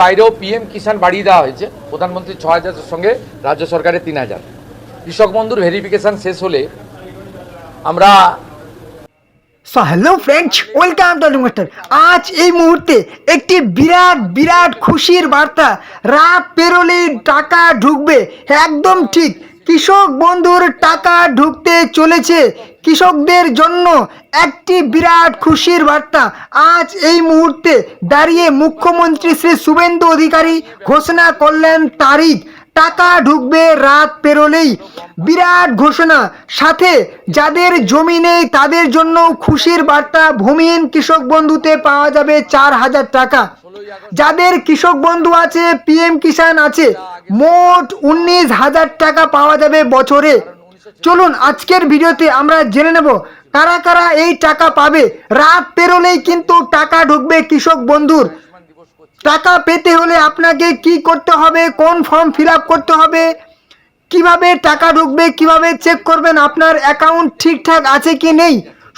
বাইরেও পিএম কিষাণ বাড়িয়ে দেওয়া হয়েছে। প্রধানমন্ত্রী ৬,০০০-এর সঙ্গে রাজ্য সরকারের ৩,০০০। কৃষক বন্ধুর ভেরিফিকেশন শেষ হলে আমরা hello friends, welcome to master. আজ এই মুহূর্তে একটি বিরাট খুশির বার্তা। রাত পেরোলেই টাকা ঢুকবে, একদম ঠিক। কৃষক বন্ধুর টাকা ঢুকতে চলেছে। কৃষকদের জন্য একটি বিরাট খুশির বার্তা। আজ এই মুহূর্তে দাঁড়িয়ে মুখ্যমন্ত্রী শ্রী শুভেন্দু অধিকারী ঘোষণা করলেন তারিখ। টাকা ঢুকবে রাত পেরোলেই, বিরাট ঘোষণা। সাথে যাদের জমি নেই তাদের জন্য খুশির বার্তা। ভূমিহীন কৃষক বন্ধুতে পাওয়া যাবে ৪,০০০ টাকা। যাদের কৃষক বন্ধু আছে, পিএম কিষাণ আছে, মোট ১৯,০০০ টাকা পাওয়া যাবে বছরে। চলুন আজকের ভিডিওতে আমরা জেনে নেব কারা কারা এই টাকা পাবে। রাত পেরোলেই কিন্তু টাকা ঢুকবে কৃষক বন্ধুর। টাকা পেতে হলে আপনাকে কি করতে হবে, কোন ফর্ম ফিল আপ করতে হবে, কিভাবে টাকা ঢুকবে, কিভাবে চেক করবেন আপনার অ্যাকাউন্ট ঠিকঠাক আছে কি নেই,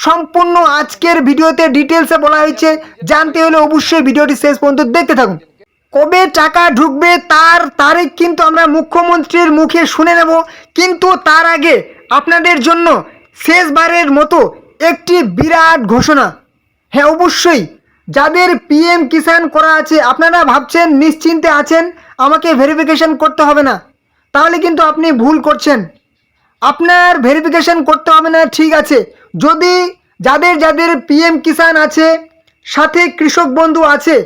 সম্পূর্ণ আজকের ভিডিওতে ডিটেলসে বলা হয়েছে। জানতে হলে অবশ্যই ভিডিওটি শেষ পর্যন্ত দেখতে থাকুন। কবে টাকা ঢুকবে তার তারিখ কিন্তু আমরা মুখ্যমন্ত্রীর মুখে শুনে নেব, কিন্তু তার আগে আপনাদের জন্য শেষবারের মতো একটি বিরাট ঘোষণা। হ্যাঁ, অবশ্যই যাদের পিএম কিষাণ করা আছে, আপনারা ভাবছেন নিশ্চিন্তে আছেন আমাকে ভেরিফিকেশন করতে হবে না, তাহলে কিন্তু আপনি ভুল করছেন। আপনার ভেরিফিকেশন করতে হবে না, ঠিক আছে। যদি যাদের পিএম কিষাণ আছে, সাথে কৃষক বন্ধু আছে,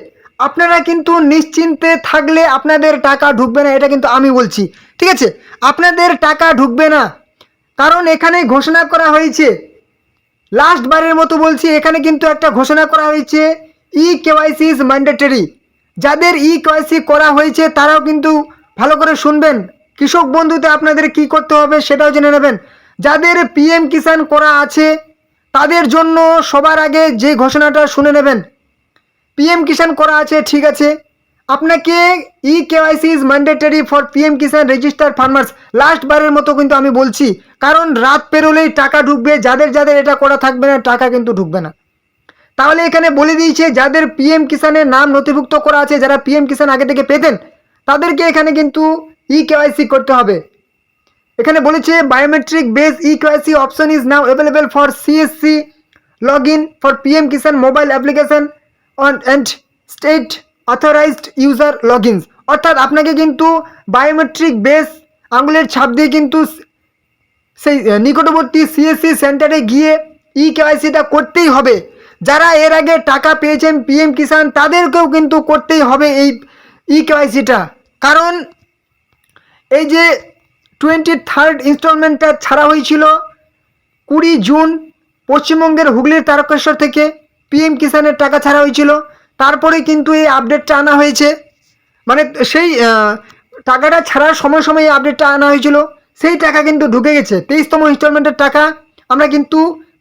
আপনারা কিন্তু নিশ্চিন্তে থাকলে আপনাদের টাকা ঢুকবে না, এটা কিন্তু আমি বলছি, ঠিক আছে। আপনাদের টাকা ঢুকবে না, কারণ এখানে ঘোষণা করা হয়েছে, লাস্ট বারের মতো বলছি, এখানে কিন্তু একটা ঘোষণা করা হয়েছে কেওয়াইসি ইজ ম্যান্ডেটরি। যাদের কেওয়াইসি করা হয়েছে তারাও কিন্তু ভালো করে শুনবেন। কৃষক বন্ধুতে আপনাদের কি করতে হবে সেটাও জেনে নেবেন। যাদের পিএম কিষাণ করা আছে তাদের জন্য সবার আগে যে ঘোষণাটা শুনে নেবেন। পিএম কিষাণ করা আছে, ঠিক আছে, আপনাকে KYC is mandatory for PM Kisan register farmers. Last বারের মতো কিন্তু আমি বলছি, কারণ রাত পেরোলেই টাকা ঢুকবে। যাদের এটা করা থাকবে না, টাকা কিন্তু ঢুকবে না। তাহলে এখানে বলে দিয়েছে যাদের পিএম কিষাণের নাম নথিভুক্ত করা আছে, যারা পিএম কিষাণ আগে থেকে পেতেন, তাদেরকে এখানে কিন্তু কেওয়াইসি করতে হবে। এখানে বলেছে biometric base KYC option is now available for CSC log in for PM Kisan mobile application on and state authorized user logins. অর্থাৎ আপনাকে কিন্তু বায়োমেট্রিক বেস আঙুলের ছাপ দিয়ে কিন্তু সেই নিকটবর্তী সিএসসি সেন্টারে গিয়ে কেওয়াইসিটা করতেই হবে। যারা এর আগে টাকা পেয়েছেন পিএম কিষাণ, তাদেরকেও কিন্তু করতেই হবে এই কেওয়াইসিটা। কারণ এই যে 23rd ইনস্টলমেন্টটা ছাড়া হয়েছিল 20 জুন, পশ্চিমবঙ্গের হুগলির তারকেশ্বর থেকে পিএম কিষাণের টাকা ছাড়া হয়েছিল। তারপরে কিন্তু এই আপডেটটা আনা হয়েছে, মানে সেই টাকাটা ছাড়ার সময় এই আপডেটটা আনা হয়েছিল। সেই টাকা কিন্তু ঢুকে গেছে। 23তম ইনস্টলমেন্টের টাকা আমরা কিন্তু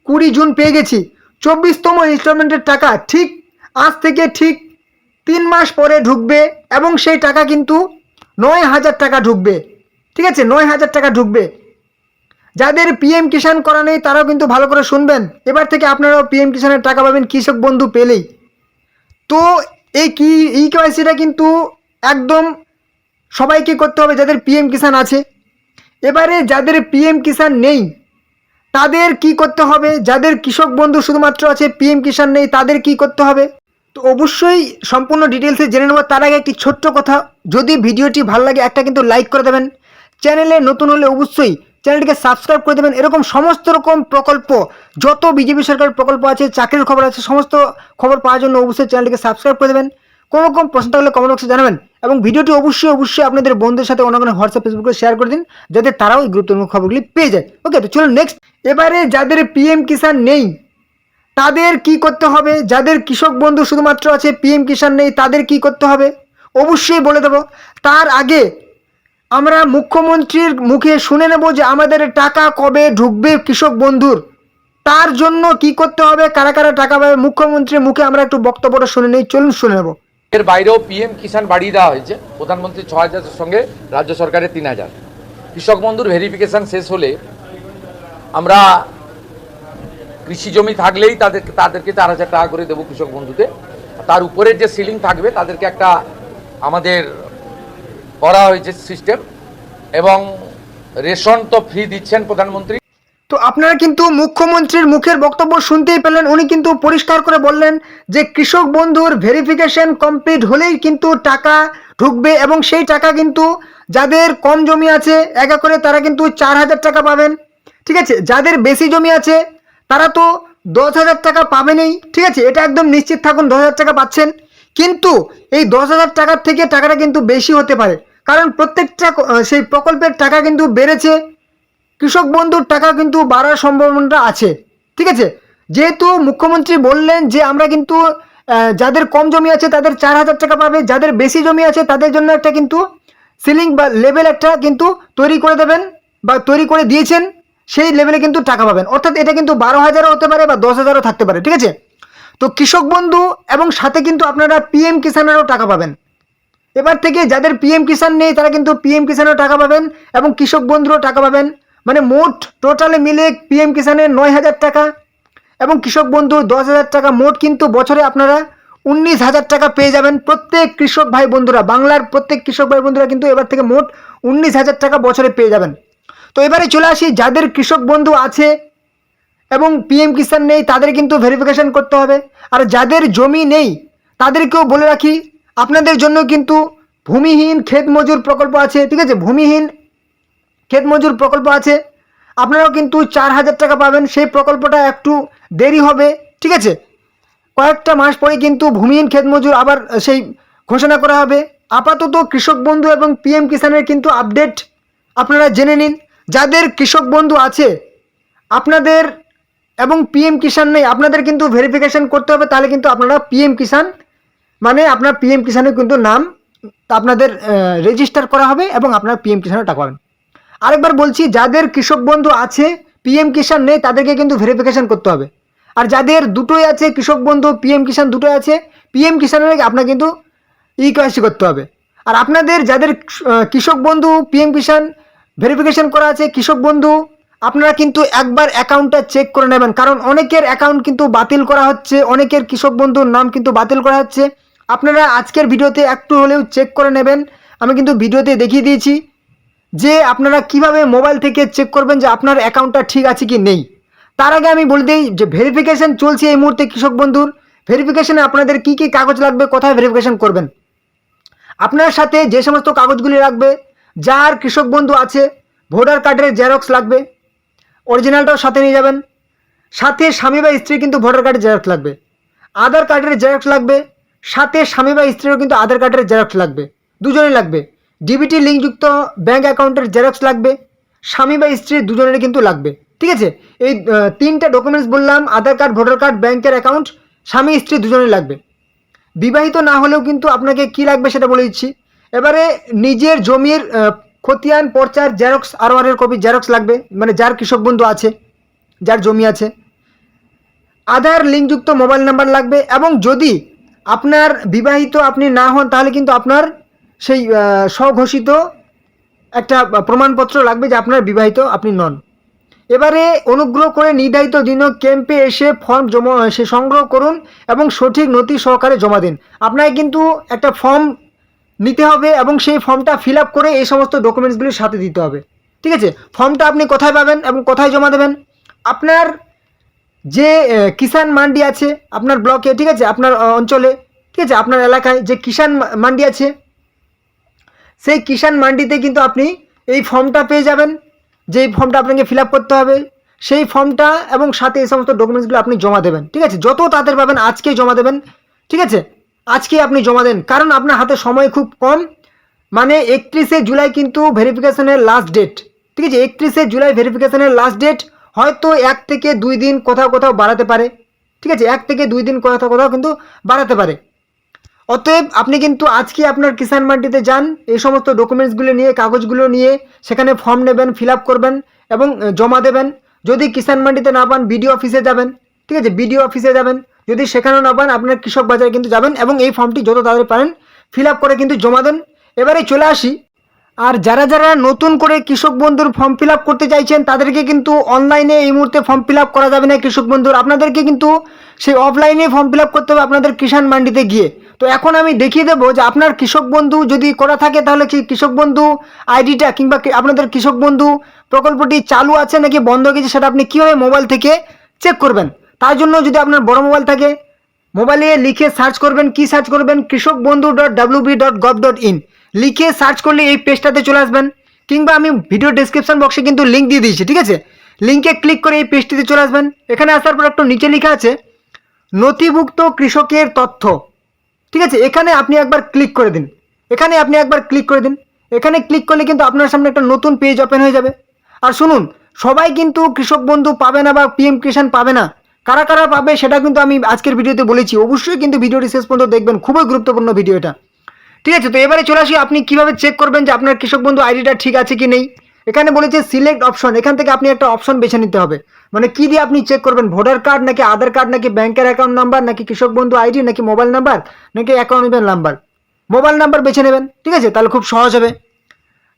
20 জুন পেয়ে গেছি। 24তম ইনস্টলমেন্টের টাকা ঠিক আজ থেকে ঠিক 3 মাস পরে ঢুকবে, এবং সেই টাকা কিন্তু 9,০০০ টাকা ঢুকবে, ঠিক আছে, 9,০০০ টাকা ঢুকবে। যাদের পিএম কিষাণ করা নেই তারাও কিন্তু ভালো করে শুনবেন। এবার থেকে আপনারাও পিএম কিষাণের টাকা পাবেন কৃষক বন্ধু পেলেই। তো এই কেওয়াইসিটা কিন্তু একদম সবাইকে করতে হবে যাদের পিএম কিষাণ আছে। এবারে যাদের পিএম কিষাণ নেই তাদের কি করতে হবে, যাদের কৃষক বন্ধু শুধুমাত্র আছে, পিএম কিষাণ নেই, তাদের কি করতে হবে, তো অবশ্যই সম্পূর্ণ ডিটেলসে জেনে নেব। তার আগে একটি ছোট্ট কথা, যদি ভিডিওটি ভালো লাগে একটা কিন্তু লাইক করে দেবেন। চ্যানেলে নতুন হলে অবশ্যই চ্যানেলটিকে সাবস্ক্রাইব করে দেবেন। এরকম সমস্ত রকম প্রকল্প, যত বিজেপি সরকারের প্রকল্প আছে, চাকরির খবর আছে, সমস্ত খবর পাওয়ার জন্য অবশ্যই চ্যানেলটিকে সাবস্ক্রাইব করে দেবেন। কোনো রকম প্রশ্ন থাকলে কমেন্ট বক্সে জানাবেন, এবং ভিডিওটি অবশ্যই আপনাদের বন্ধুদের সাথে অন্য হোয়াটসঅ্যাপ ফেসবুকে শেয়ার করে দিন, যাতে তারাও এই গুরুত্বপূর্ণ খবরগুলি পেয়ে যায়। ওকে, তো চলুন নেক্সট। এবারে যাদের পিএম কিষাণ নেই তাদের কি করতে হবে, যাদের কৃষক বন্ধু শুধুমাত্র আছে, পিএম কিষাণ নেই, তাদের কি করতে হবে অবশ্যই বলে দেব। তার আগে আমরা মুখ্যমন্ত্রীর মুখে শুনে নেব যে আমাদের টাকা কবে ঢুকবে কৃষক বন্ধুর। তার জন্য কি করতে হবে, কারা কারা টাকা পাবে, মুখ্যমন্ত্রীর মুখে আমরা একটু বক্তব্যটা শুনে নেই। চলুন শুনে নেব। এর বাইরেও পিএম কিষাণ বাড়িয়ে দেওয়া হয়েছে। প্রধানমন্ত্রী ৬,০০০-এর সঙ্গে রাজ্য সরকারের ৩,০০০। কৃষক বন্ধুর ভেরিফিকেশন শেষ হলে আমরা কৃষি জমি থাকলেই তাদেরকে ৪,০০০ টাকা করে দেবো কৃষক বন্ধুতে। তার উপরের যে সিলিং থাকবে তাদেরকে একটা আমাদের করা হয়েছে সিস্টেম, এবং রেশন তো ফ্রি দিচ্ছেন প্রধানমন্ত্রী। তো আপনারা কিন্তু মুখ্যমন্ত্রীর মুখের বক্তব্য শুনতেই পেলেন, উনি কিন্তু পরিষ্কার করে বললেন যে কৃষক বন্ধুর ভেরিফিকেশন কমপ্লিট হলেই কিন্তু টাকা ঢুকবে, এবং সেই টাকা কিন্তু যাদের কম জমি আছে একা করে তারা কিন্তু 4,000 টাকা পাবেন। ঠিক আছে, যাদের বেশি জমি আছে তারা তো 10,000 টাকা পাবেনই। ঠিক আছে, এটা একদম নিশ্চিত থাকুন 10,000 টাকা পাচ্ছেন। কিন্তু এই 10,000 টাকার থেকে টাকাটা কিন্তু বেশি হতে পারে, কারণ প্রত্যেকটা সেই প্রকল্পের টাকা কিন্তু বেড়েছে, কৃষক বন্ধুর টাকা কিন্তু বাড়ার সম্ভাবনাটা আছে। ঠিক আছে, যেহেতু মুখ্যমন্ত্রী বললেন যে আমরা কিন্তু যাদের কম জমি আছে তাদের 4,000 টাকা পাবে, যাদের বেশি জমি আছে তাদের জন্য একটা কিন্তু সিলিং বা লেভেল একটা কিন্তু তৈরি করে দেবেন বা তৈরি করে দিয়েছেন, সেই লেভেলে কিন্তু টাকা পাবেন। অর্থাৎ এটা কিন্তু 12,000ও হতে পারে বা 10,000ও থাকতে পারে। ঠিক আছে, তো কৃষক বন্ধু এবং সাথে কিন্তু আপনারা পিএম কিষানেরও টাকা পাবেন। এবার থেকে যাদের পিএম কিষান নেই তারা কিন্তু পিএম কিষানেরও টাকা পাবেন এবং কৃষক বন্ধুরও টাকা পাবেন। মানে মোট টোটালে মিলে পিএম কিষানের 9,000 টাকা এবং কৃষক বন্ধুর 10,000 টাকা, মোট কিন্তু বছরে আপনারা 19,000 টাকা পেয়ে যাবেন প্রত্যেক কৃষক ভাই বন্ধুরা। বাংলার প্রত্যেক কৃষক ভাই বন্ধুরা কিন্তু এবার থেকে মোট 19,000 টাকা বছরে পেয়ে যাবেন। তো এবারে চলে আসি, যাদের কৃষক বন্ধু আছে এবং পিএম কিষান নেই তাদের কিন্তু ভেরিফিকেশন করতে হবে। আর যাদের জমি নেই তাদেরকেও বলে রাখি, আপনাদের জন্য কিন্তু ভূমিহীন ক্ষেত মজুর প্রকল্প আছে। ঠিক আছে, ভূমিহীন ক্ষেত মজুর প্রকল্প আছে, আপনারাও কিন্তু 4,000 টাকা পাবেন। সেই প্রকল্পটা একটু দেরি হবে। ঠিক আছে, কয়েকটা মাস পরে কিন্তু ভূমিহীন ক্ষেত মজুর আবার সেই ঘোষণা করা হবে। আপাতত কৃষক বন্ধু এবং পিএম কিষানের কিন্তু আপডেট আপনারা জেনে নিন। যাদের কৃষক বন্ধু আছে আপনাদের এবং পিএম কিষান নেই, আপনাদের কিন্তু ভেরিফিকেশন করতে হবে, তাহলে কিন্তু আপনারা পিএম কিষান মানে আপনার পিএম কিষানের কিন্তু নাম আপনাদের রেজিস্টার করা হবে এবং আপনার পিএম কিষানের টাকা পাবেন। আরেকবার বলছি, যাদের কৃষক বন্ধু আছে পিএম কিষান নেই তাদেরকে কিন্তু ভেরিফিকেশন করতে হবে। আর যাদের দুটোই আছে, কৃষক বন্ধু পিএম কিষান দুটোই আছে, পিএম কিষানের আপনার কিন্তু ইকেওয়াইসি করতে হবে। আর আপনাদের যাদের কৃষক বন্ধু পিএম কিষান ভেরিফিকেশন করা আছে, কৃষক বন্ধু আপনারা কিন্তু একবার অ্যাকাউন্টটা চেক করে নেবেন, কারণ অনেকের অ্যাকাউন্ট কিন্তু বাতিল করা হচ্ছে, অনেকের কৃষক বন্ধুর নাম কিন্তু বাতিল করা হচ্ছে। আপনারা আজকের ভিডিওতে একটু হলেও চেক করে নেবেন। আমি কিন্তু ভিডিওতে দেখিয়ে দিয়েছি যে আপনারা কিভাবে মোবাইল থেকে চেক করবেন যে আপনার অ্যাকাউন্টটা ঠিক আছে কি নেই। তার আগে আমি বলে দিই যে ভেরিফিকেশন চলছে এই মুহূর্তে কৃষক বন্ধুর। ভেরিফিকেশনে আপনাদের কি কি কাগজ লাগবে, কোথায় ভেরিফিকেশন করবেন, আপনার সাথে যে সমস্ত কাগজগুলি লাগবে, যার কৃষক বন্ধু আছে ভোটার কার্ডের জেরক্স লাগবে, অরিজিনালটাও সাথে নিয়ে যাবেন। সাথে স্বামী বা স্ত্রী কিন্তু ভোটার কার্ডের জেরক্স লাগবে, আধার কার্ডের জেরক্স লাগবে, সাথে স্বামী বা স্ত্রীরও কিন্তু আধার কার্ডের জেরক্স লাগবে, দুজনেই লাগবে। ডিবিটি লিঙ্কযুক্ত ব্যাঙ্ক অ্যাকাউন্টের জেরক্স লাগবে, স্বামী বা স্ত্রীর দুজনেরই কিন্তু লাগবে। ঠিক আছে, এই তিনটা ডকুমেন্টস বললাম, আধার কার্ড, ভোটার কার্ড, ব্যাঙ্কের অ্যাকাউন্ট, স্বামী স্ত্রী দুজনেই লাগবে। বিবাহিত না হলেও কিন্তু আপনাকে কি লাগবে সেটা বলে দিচ্ছি। এবারে নিজের জমির খতিয়ান পর্চার জেরক্স, আরওআরের কপি জেরক্স লাগবে, মানে যার কৃষক বন্ধু আছে, যার জমি আছে। আধার লিঙ্কযুক্ত মোবাইল নাম্বার লাগবে, এবং যদি আপনার বিবাহিত আপনি না হন তাহলে কিন্তু আপনার সেই স্বঘোষিত একটা প্রমাণপত্র লাগবে যে আপনার বিবাহিত আপনি নন। এবারে অনুগ্রহ করে নির্ধারিত দিন ক্যাম্পে এসে ফর্ম সংগ্রহ করুন এবং সঠিক নথি সহকারে জমা দিন। আপনাকে কিন্তু একটা ফর্ম নিতে হবে এবং সেই ফর্মটা ফিল আপ করে এই সমস্ত ডকুমেন্টসগুলির সাথে দিতে হবে। ঠিক আছে, ফর্মটা আপনি কোথায় পাবেন এবং কোথায় জমা দেবেন? আপনার যে কিষাণ মান্ডি আছে আপনার ব্লকে, ঠিক আছে, আপনার অঞ্চলে, ঠিক আছে, আপনার এলাকায় যে কিষাণ মান্ডি আছে সেই কিষাণ মান্ডিতে কিন্তু আপনি এই ফর্মটা পেয়ে যাবেন, যেই ফর্মটা আপনাকে ফিল আপ করতে হবে। সেই ফর্মটা এবং সাথে এই সমস্ত ডকুমেন্টসগুলো আপনি জমা দেবেন। ঠিক আছে, যত তাড়াতাড়ি পাবেন আজকেই জমা দেবেন। ঠিক আছে, আজকেই আপনি জমা দেন, কারণ আপনার হাতে সময় খুব কম। মানে 31শে জুলাই কিন্তু ভেরিফিকেশনের লাস্ট ডেট। ঠিক আছে, 31শে জুলাই ভেরিফিকেশনের লাস্ট ডেট। হয়তো 1 থেকে 2 দিন কোথাও কোথাও বাড়াতে পারে। ঠিক আছে, 1 থেকে 2 দিন কোথাও কোথাও কিন্তু বাড়াতে পারে। অতএব আপনি কিন্তু আজকে আপনার কিষাণ মান্ডিতে যান, এই সমস্ত ডকুমেন্টসগুলো নিয়ে, কাগজগুলো নিয়ে সেখানে ফর্ম নেবেন, ফিল আপ করবেন এবং জমা দেবেন। যদি কিষাণ মান্ডিতে না পান বিডিও অফিসে যাবেন। ঠিক আছে, বিডিও অফিসে যাবেন। যদি সেখানেও না পান আপনার কৃষক বাজারে কিন্তু যাবেন এবং এই ফর্মটি যত তাড়াতাড়ি পারেন ফিল আপ করে কিন্তু জমা দেন। এবারে চলে আসি, আর যারা যারা নতুন করে কৃষক বন্ধুর ফর্ম ফিল আপ করতে চাইছেন তাদেরকে কিন্তু অনলাইনে এই মুহূর্তে ফর্ম ফিল আপ করা যাবে না কৃষক বন্ধুর, আপনাদেরকে কিন্তু সেই অফলাইনে ফর্ম ফিল আপ করতে হবে আপনাদের কিষাণ মান্ডিতে গিয়ে। তো এখন আমি দেখিয়ে দেবো যে আপনার কৃষক বন্ধু যদি করা থাকে তাহলে কি কৃষক বন্ধু আইডিটা কিংবা আপনাদের কৃষক বন্ধু প্রকল্পটি চালু আছে নাকি বন্ধ হয়ে গেছে সেটা আপনি কীভাবে মোবাইল থেকে চেক করবেন। তার জন্য যদি আপনার বড় মোবাইল থাকে, মোবাইলে লিখে সার্চ করবেন, কি সার্চ করবেন, কৃষক বন্ধু .wb.gov.in লিখে সার্চ করলে এই পেজটাতে চলে আসবেন, কিংবা আমি ভিডিও ডেসক্রিপশন বক্সে কিন্তু লিঙ্ক দিয়ে দিয়েছি, ঠিক আছে। লিঙ্কে ক্লিক করে এই পেজটিতে চলে আসবেন। এখানে আসার পর একটু নিচে লেখা আছে নথিভুক্ত কৃষকের তথ্য, ঠিক আছে। এখানে আপনি একবার ক্লিক করে দিন, এখানে ক্লিক করলে কিন্তু আপনার সামনে একটা নতুন পেজ ওপেন হয়ে যাবে। আর শুনুন, সবাই কিন্তু কৃষক বন্ধু পাবে না বা পিএম কিষাণ পাবে না, কারা কারা পাবে সেটা কিন্তু আমি আজকের ভিডিওতে বলেছি। অবশ্যই কিন্তু ভিডিওটি শেষ পর্যন্ত দেখবেন, খুবই গুরুত্বপূর্ণ ভিডিও এটা, ঠিক আছে। তো এবারে চলে আসি আপনি কিভাবে চেক করবেন যে আপনার কৃষক বন্ধু আইডিটা ঠিক আছে কি নেই। এখানে বলেছে সিলেক্ট অপশন, এখান থেকে আপনি একটা অপশন বেছে নিতে হবে। মানে কি দিয়ে আপনি চেক করবেন, ভোটার কার্ড নাকি আধার কার্ড নাকি ব্যাংকের অ্যাকাউন্ট নাম্বার নাকি কৃষক বন্ধু আইডি নাকি মোবাইল নাম্বার নাকি অ্যাকাউন্ট নাম্বার। মোবাইল নাম্বার বেছে নেবেন, ঠিক আছে, তাহলে খুব সহজ হবে।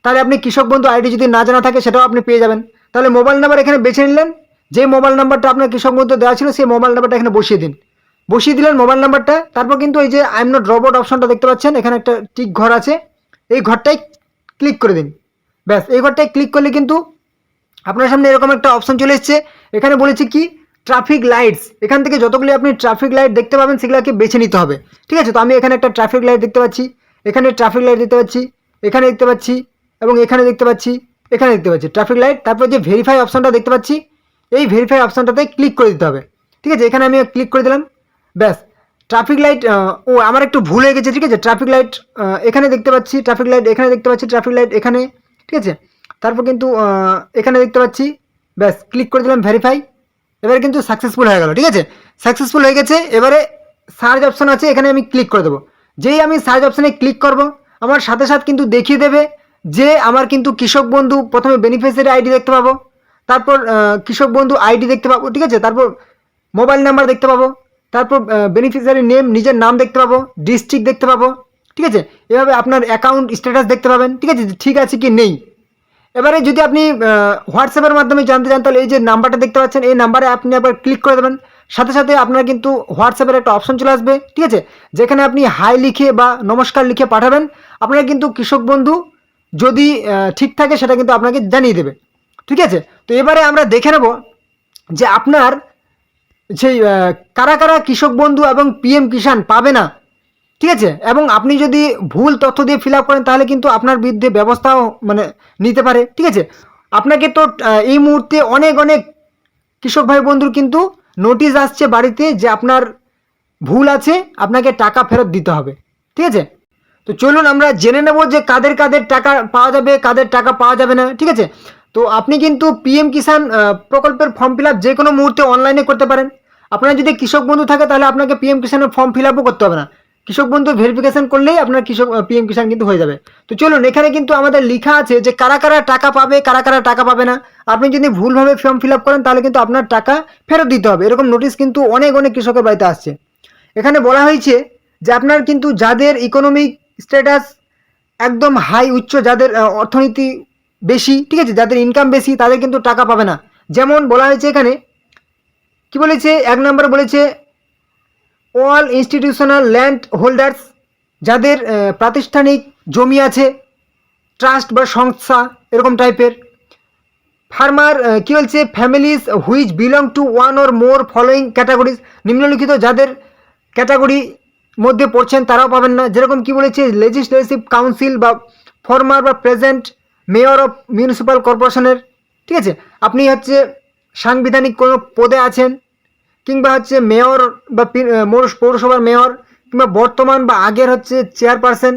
তাহলে আপনি কৃষক বন্ধু আইডি যদি না জানা থাকে সেটাও আপনি পেয়ে যাবেন। তাহলে মোবাইল নাম্বার এখানে বেছে নিলেন, যে মোবাইল নাম্বারটা আপনার কৃষক বন্ধু দেওয়া ছিল সেই মোবাইল নাম্বারটা এখানে বসিয়ে দিলেন মোবাইল নাম্বারটা। তারপর কিন্তু এই যে আই এম নট রোবট অপশনটা দেখতে পাচ্ছেন, এখানে একটা টিক ঘর আছে, এই ঘরটাই ক্লিক করে দিন। ব্যাস, এই ঘরটায় ক্লিক করলে কিন্তু আপনার সামনে এরকম একটা অপশন চলে এসছে। এখানে বলেছে কি ট্রাফিক লাইটস, এখান থেকে যতগুলি আপনি ট্রাফিক লাইট দেখতে পাবেন সেগুলোকে বেছে নিতে হবে, ঠিক আছে। তো আমি এখানে একটা ট্রাফিক লাইট দেখতে পাচ্ছি, এখানে ট্রাফিক লাইট দেখতে পাচ্ছি, এখানে দেখতে পাচ্ছি এবং এখানে দেখতে পাচ্ছি, এখানে দেখতে পাচ্ছি ট্রাফিক লাইট। তারপর যে ভেরিফাই অপশনটা দেখতে পাচ্ছি, এই ভেরিফাই অপশনটাতে ক্লিক করে দিতে হবে, ঠিক আছে। এখানে আমি ক্লিক করে দিলাম। ব্যাস, ট্রাফিক লাইট, ও আমার একটু ভুল হয়ে গেছে, ঠিক আছে। ট্রাফিক লাইট এখানে দেখতে পাচ্ছি, ট্রাফিক লাইট এখানে দেখতে পাচ্ছি, ট্রাফিক লাইট এখানে, ঠিক আছে। তারপর কিন্তু এখানে দেখতে পাচ্ছি, ব্যাস ক্লিক করে দিলাম ভেরিফাই। এবারে কিন্তু সাকসেসফুল হয়ে গেল, ঠিক আছে, সাকসেসফুল হয়ে গেছে। এবারে সার্চ অপশন আছে, এখানে আমি ক্লিক করে দেবো। যেই আমি সার্চ অপশানে ক্লিক করব, আমার সাথে সাথে কিন্তু দেখিয়ে দেবে যে আমার কিন্তু কৃষক বন্ধু, প্রথমে বেনিফিশিয়ারি আইডি দেখতে পাবো, তারপর কৃষক বন্ধু আইডি দেখতে পাবো, ঠিক আছে, তারপর মোবাইল নাম্বার দেখতে পাবো, তারপর বেনিফিশিয়ারি নেম, নিজের নাম দেখতে পাবো, ডিস্ট্রিক্ট দেখতে পাবো, ঠিক আছে। এভাবে আপনার অ্যাকাউন্ট স্ট্যাটাস দেখতে পাবেন, ঠিক আছে, ঠিক আছে কি নেই। এবারে যদি আপনি হোয়াটসঅ্যাপের মাধ্যমে জানতে চান তাহলে এই যে নাম্বারটা দেখতে পাচ্ছেন, এই নাম্বারে আপনি আবার ক্লিক করে দেবেন। সাথে সাথে আপনার কিন্তু হোয়াটসঅ্যাপের একটা অপশন চলে আসবে, ঠিক আছে, যেখানে আপনি হাই লিখে বা নমস্কার লিখে পাঠাবেন। আপনার কিন্তু কৃষক বন্ধু যদি ঠিক থাকে সেটা কিন্তু আপনাকে জানিয়ে দেবে, ঠিক আছে। তো এবারে আমরা দেখে নেব যে আপনার সেই কারা কারা কৃষক বন্ধু এবং পিএম কিষাণ পাবে না, ঠিক আছে। এবং আপনি যদি ভুল তথ্য দিয়ে ফিল আপ করেন তাহলে কিন্তু আপনার বিরুদ্ধে ব্যবস্থাও মানে নিতে পারে, ঠিক আছে। আপনাকে তো এই মুহূর্তে অনেক অনেক কৃষক ভাই বন্ধুর কিন্তু নোটিশ আসছে বাড়িতে যে আপনার ভুল আছে, আপনাকে টাকা ফেরত দিতে হবে, ঠিক আছে। তো চলুন আমরা জেনে নেব যে কাদের কাদের টাকা পাওয়া যাবে, কাদের টাকা পাওয়া যাবে না, ঠিক আছে। তো আপনি কিন্তু পিএম কিষাণ প্রকল্পের ফর্ম ফিল আপ যে কোনো মুহূর্তে অনলাইনে করতে পারেন। আপনার যদি কৃষক বন্ধু থাকে তাহলে আপনাকে পিএম কিষাণের ফর্ম ফিল আপও করতে হবে না, কৃষক বন্ধু ভেরিফিকেশন করলেই আপনার পিএম কিষাণ কিন্তু হয়ে যাবে। তো চলুন, এখানে কিন্তু আমাদের লেখা আছে যে কারা কারা টাকা পাবে, কারা কারা টাকা পাবে না। আপনি যদি ভুলভাবে ফর্ম ফিল আপ করেন তাহলে কিন্তু আপনার টাকা ফেরত দিতে হবে, এরকম নোটিশ কিন্তু অনেক অনেক কৃষকের বাড়িতে আসছে। এখানে বলা হয়েছে যে আপনার কিন্তু যাদের ইকোনমিক স্ট্যাটাস একদম হাই, উচ্চ, যাদের অর্থনীতি বেশি, ঠিক আছে, যাদের ইনকাম বেশি তাদের কিন্তু টাকা পাবে না। যেমন বলা হয়েছে এখানে কি বলেছে, 1 নম্বরে বলেছে অল ইনস্টিটিউশনাল ল্যান্ড হোল্ডার্স, যাদের প্রাতিষ্ঠানিক জমি আছে, ট্রাস্ট বা সংস্থা এরকম টাইপের। ফার্মার কী বলছে, families which belong to one or more following categories, নিম্নলিখিত যাদের ক্যাটাগরি মধ্যে পড়ছেন তারাও পাবেন না। যেরকম কি বলেছে লেজিসলেটিভ কাউন্সিল বা ফর্মার বা প্রেজেন্ট মেয়র অফ মিউনিসিপ্যাল কর্পোরেশনের, ঠিক আছে, আপনি হচ্ছে সাংবিধানিক কোনো পদে আছেন, কিংবা হচ্ছে মেয়র বা পৌরসভার মেয়র, কিংবা বর্তমান বা আগের হচ্ছে চেয়ারপারসন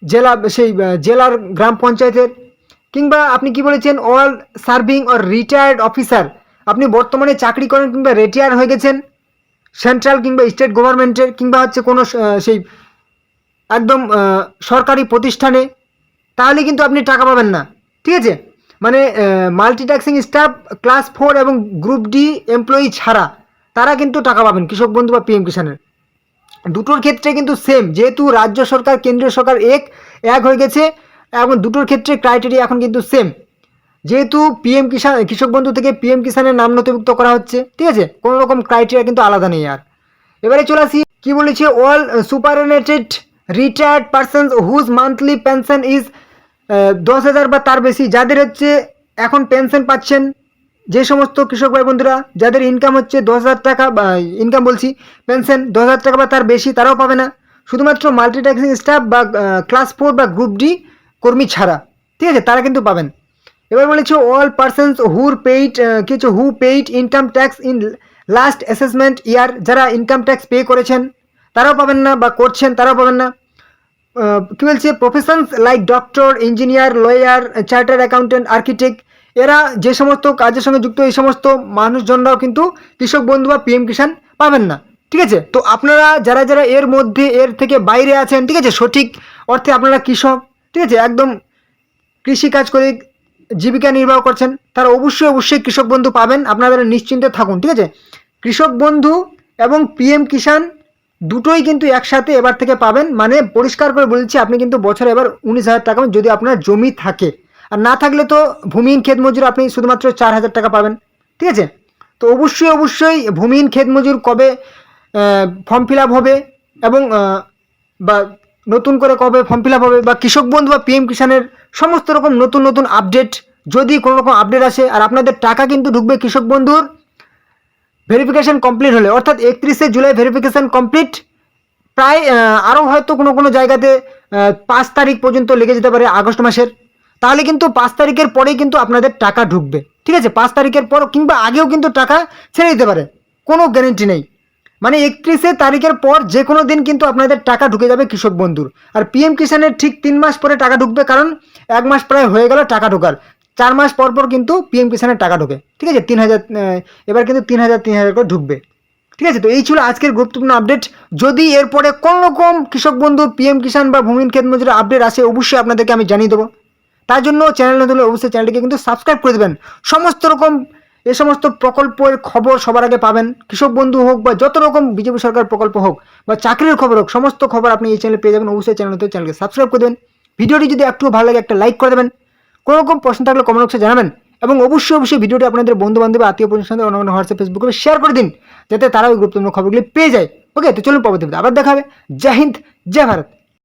জেলা, সেই জেলার গ্রাম পঞ্চায়েতের, কিংবা আপনি কি বলেছেন all serving or retired officer, আপনি বর্তমানে চাকরি করেন কিংবা রিটায়ার হয়ে গেছেন সেন্ট্রাল কিংবা স্টেট গভর্নমেন্টের, কিংবা হচ্ছে কোনো সেই একদম সরকারি প্রতিষ্ঠানে, তাহলে কিন্তু আপনি টাকা পাবেন না, ঠিক আছে। মানে মাল্টিটাস্কিং স্টাফ ক্লাস 4 এবং গ্রুপ ডি এমপ্লয়ি ছাড়া তারা কিন্তু টাকা পাবেন কৃষক বন্ধু বা পিএম কিষাণের। দুটোর ক্ষেত্রে কিন্তু সেম, যেহেতু রাজ্য সরকার কেন্দ্রীয় সরকার এক হয়ে গেছে এবং দুটোর ক্ষেত্রে ক্রাইটেরিয়া এখন কিন্তু সেম। যেহেতু পিএম কিষাণ, কৃষক বন্ধু থেকে পিএম কিষাণের নাম নথিভুক্ত করা হচ্ছে, ঠিক আছে, কোনো রকম ক্রাইটেরিয়া কিন্তু আলাদা নেই আর। এবারে চলে আসি কি বলেছে, all superannuated retired person whose monthly pension is 10,000 বা তার বেশি, যাদের হচ্ছে এখন পেনশন পাচ্ছেন, যে সমস্ত কৃষক ভাই বন্ধুরা যাদের ইনকাম হচ্ছে 10,000 টাকা বা ইনকাম বলছি পেনশন 10,000 টাকা বা তার বেশি, তারাও পাবে না, শুধুমাত্র মাল্টিটাস্কিং স্টাফ বা ক্লাস 4 বা গ্রুপ ডি কর্মী ছাড়া, ঠিক আছে, তারা কিন্তু পাবেন। এবার বলেছে all persons who paid income tax in last assessment ইয়ার, যারা ইনকাম ট্যাক্স পে করেছেন তারাও পাবেন না বা করছেন তারাও পাবেন না। কী বলছে, professions like doctor, engineer, lawyer, chartered accountant, architect, এরা যে সমস্ত কাজের সঙ্গে যুক্ত এই সমস্ত মানুষজনরাও কিন্তু কৃষক বন্ধু বা পিএম কিষাণ পাবেন না, ঠিক আছে। তো আপনারা যারা যারা এর মধ্যে এর থেকে বাইরে আছেন, ঠিক আছে, সঠিক অর্থে আপনারা কৃষক, ঠিক আছে, একদম কৃষিকাজ করে জীবিকা নির্বাহ করছেন, তারা অবশ্যই কৃষক বন্ধু পাবেন, আপনারা নিশ্চিন্তে থাকুন, ঠিক আছে। কৃষক বন্ধু এবং পিএম কিষাণ দুটোই কিন্তু একসাথে এবার থেকে পাবেন, মানে পরিষ্কার করে বলছি, আপনি কিন্তু বছরে এবার 19,000 টাকা যদি আপনার জমি থাকে, আর না থাকলে তো ভূমিহীন ক্ষেত মজুর আপনি শুধুমাত্র 4,000 টাকা পাবেন, ঠিক আছে। তো অবশ্যই ভূমিহীন ক্ষেত মজুর কবে ফর্ম ফিল আপ হবে এবং বা নতুন করে কবে ফর্ম ফিল আপ হবে, বা কৃষক বন্ধু বা পিএম কিষাণের সমস্ত রকম নতুন আপডেট, যদি কোনো রকম আপডেট আসে, আর আপনাদের টাকা কিন্তু ঢুকবে কৃষক বন্ধুর ভেরিফিকেশান কমপ্লিট হলে, অর্থাৎ 31শে জুলাই ভেরিফিকেশান কমপ্লিট, প্রায় আরও হয়তো কোনো জায়গাতে 5 তারিখ পর্যন্ত লেগে যেতে পারে আগস্ট মাসের, তাহলে কিন্তু 5 তারিখের পরেই কিন্তু আপনাদের টাকা ঢুকবে, ঠিক আছে। 5 তারিখের পর কিংবা আগেও কিন্তু টাকা ছেড়ে দিতে পারে, কোনো গ্যারেন্টি নেই, মানে 31শে তারিখের পর যে কোনো দিন কিন্তু আপনাদের টাকা ঢুকে যাবে কৃষক বন্ধুর। আর পিএম কিষাণের ঠিক 3 মাস পরে টাকা ঢুকবে, কারণ 1 মাস প্রায় হয়ে গেল টাকা ঢোকার, 4 মাস পর কিন্তু পিএম কিষাণের টাকা ঢোকে, ঠিক আছে। 3,000 এবার কিন্তু 3,000 করে ঢুকবে, ঠিক আছে। তো এই ছিল আজকের গুরুত্বপূর্ণ আপডেট। যদি এরপরে কোনো রকম কৃষক বন্ধু, পিএম কিষাণ বা ভূমিহীন ক্ষেত মজুরের আপডেট আসে, অবশ্যই আপনাদেরকে আমি জানিয়ে দেবো। তার জন্য চ্যানেল নতুন হলে অবশ্যই চ্যানেলটিকে কিন্তু সাবস্ক্রাইব করে দেবেন। সমস্ত রকম এই সমস্ত প্রকল্পের খবর সবার আগে পাবেন, কৃষক বন্ধু হোক বা যত রকম বিজেপি সরকার প্রকল্প হোক বা চাকরির খবর হোক, সমস্ত খবর আপনি এই চ্যানেলে পেয়ে যাবেন। অবশ্যই চ্যানেলকে সাবস্ক্রাইব করে দেবেন। ভিডিওটি যদি একটু ভালো লাগে একটা লাইক করে দেবেন, কোনো রকম প্রশ্ন থাকলে কমেন্ট বক্সে জানাবেন, এবং অবশ্যই ভিডিওটি আপনাদের বন্ধু বান্ধব, আত্মীয় পরিজনের সাথে অন্যান্য হোয়াটসঅ্যাপ, ফেসবুকে শেয়ার করে দিন, যাতে তারা ওই গুরুত্বপূর্ণ খবরগুলি পেয়ে যায়। ওকে, তো চলুন পরবর্তী ভিডিও আবার দেখা হবে। জয় হিন্দ, জয় ভারত।